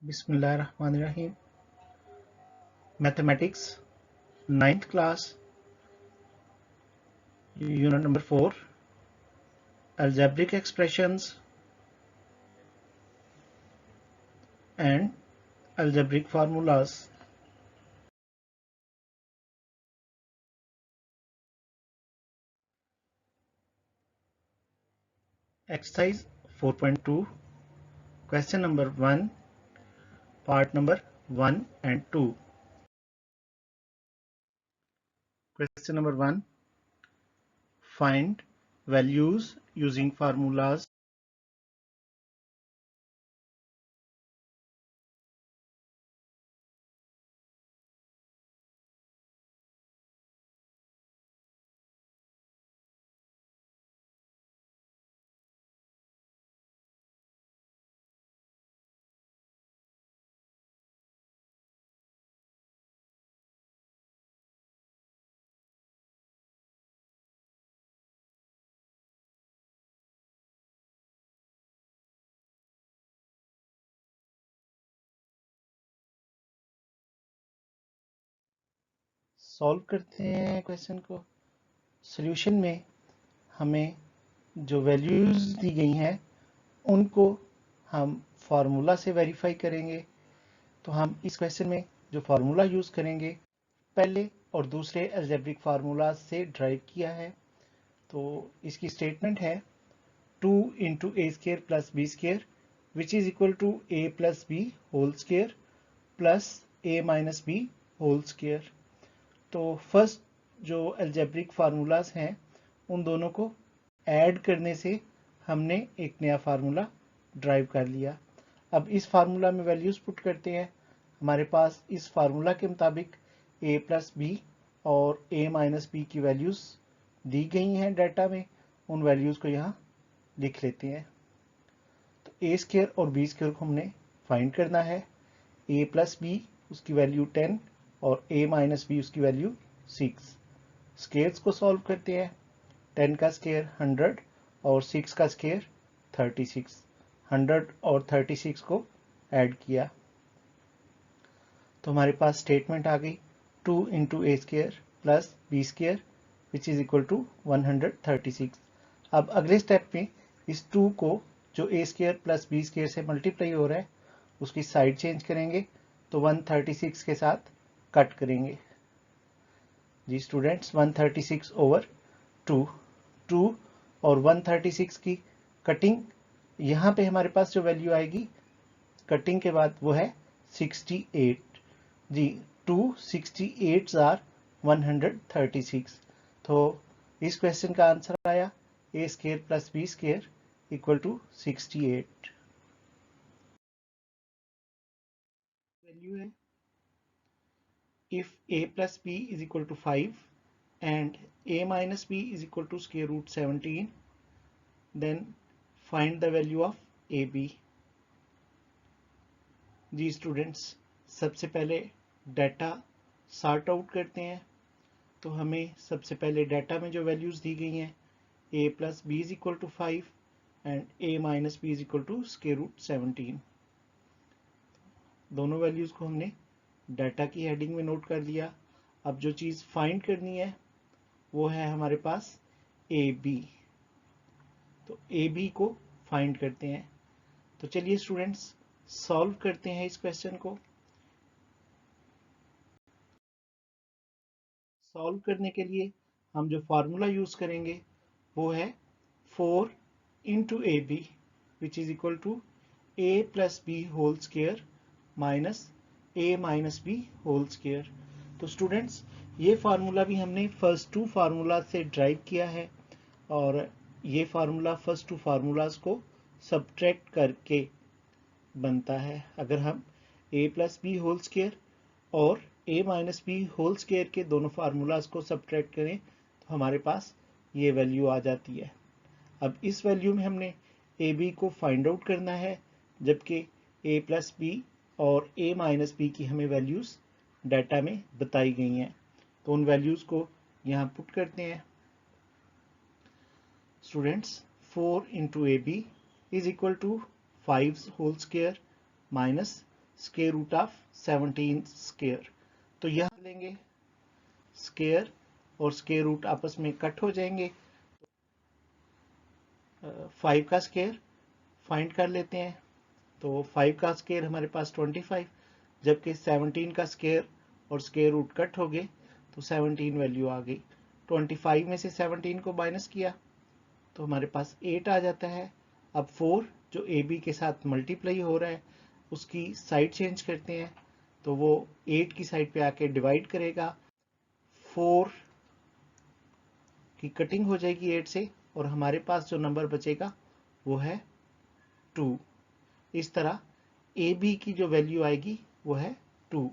Bismillahirrahmanirrahim. Mathematics, ninth class, unit number 4, algebraic expressions and algebraic formulas. Exercise 4.2, question number 1, part number 1 and 2. Question number 1, find values using formulas. Solve करते हैं question को। Solution में हमें जो values दी गई हैं उनको हम फार्मूला से वेरीफाई करेंगे। तो हम इस क्वेश्चन में जो फार्मूला यूज करेंगे पहले और दूसरे अलजेब्रिक फार्मूला से ड्राइव किया है। तो इसकी स्टेटमेंट है 2 into a square plus b square which is equal to a plus b whole square plus a minus b whole square. तो फर्स्ट जो अलजेब्रिक फार्मूलाज हैं उन दोनों को ऐड करने से हमने एक नया फार्मूला ड्राइव कर लिया। अब इस फार्मूला में वैल्यूज पुट करते हैं। हमारे पास इस फार्मूला के मुताबिक a प्लस बी और a माइनस बी की वैल्यूज दी गई हैं डाटा में। उन वैल्यूज को यहाँ लिख लेते हैं। तो a स्क्वायर और b स्क्वायर को हमने फाइंड करना है। a प्लस बी उसकी वैल्यू 10 और a माइनस बी उसकी वैल्यू 6। स्क्वायर्स को सॉल्व करते हैं। 10 का स्क्वायर 100 और 6 का स्क्वायर 36। 100 और 36 को ऐड किया तो हमारे पास स्टेटमेंट आ गई 2 into a square plus b square which is equal to 136। अब अगले स्टेप में इस 2 को जो a square plus b square से मल्टीप्लाई हो रहा है उसकी साइड चेंज करेंगे तो 136 के साथ कट करेंगे। जी स्टूडेंट्स 136 ओवर 2 और 136 की कटिंग यहाँ पे हमारे पास जो वैल्यू आएगी कटिंग के बाद वो है 68। जी 2 68 आर 136। तो इस क्वेश्चन का आंसर आया a square plus b square equal to 68। Value है if a plus b is equal to 5 and a minus b is equal to square root 17 then find the value of ab। जी students सबसे पहले data sort out करते हैं। तो हमें सबसे पहले डाटा में जो वैल्यूज दी गई हैं a plus b is equal to 5 and a minus b is equal to square root 17। दोनों वैल्यूज को हमने डाटा की हेडिंग में नोट कर लिया। अब जो चीज़ फाइंड करनी है वो है हमारे पास ए बी। तो ए बी को फाइंड करते हैं। तो चलिए स्टूडेंट्स सॉल्व करते हैं इस क्वेश्चन को। सॉल्व करने के लिए हम जो फार्मूला यूज करेंगे वो है 4 into a b which is equal to a plus b whole square minus a minus b whole square. तो स्टूडेंट्स ये फार्मूला भी हमने फर्स्ट टू फार्मूला से ड्राइव किया है और ये फार्मूला फर्स्ट टू फार्मूलाज को सब्ट्रैक्ट करके बनता है। अगर हम a plus b whole square और a minus b whole square के दोनों फार्मूलाज को सब्ट्रैक्ट करें तो हमारे पास ये वैल्यू आ जाती है। अब इस वैल्यू में हमने ए बी को फाइंड आउट करना है जबकि a प्लस बी और a माइनस बी की हमें वैल्यूज़ डाटा में बताई गई हैं। तो उन वैल्यूज़ को यहाँ पुट करते हैं। Students 4 into a b is equal to 5 whole square minus square root of 17 square. तो यह लेंगे स्क्वायर और स्क्वायर रूट आपस में कट हो जाएंगे। 5 का स्क्वायर फाइंड कर लेते हैं। तो 5 का स्क्वायर हमारे पास 25, जबकि 17 का स्क्वायर और स्क्वायर रूट कट हो गए तो 17 वैल्यू आ गई। 25 में से 17 को माइनस किया तो हमारे पास 8 आ जाता है। अब 4 जो ए बी के साथ मल्टीप्लाई हो रहा है उसकी साइड चेंज करते हैं, तो वो 8 की साइड पे आके डिवाइड करेगा। 4 की कटिंग हो जाएगी 8 से और हमारे पास जो नंबर बचेगा वो है 2। इस तरह ए बी की जो वैल्यू आएगी वो है 2।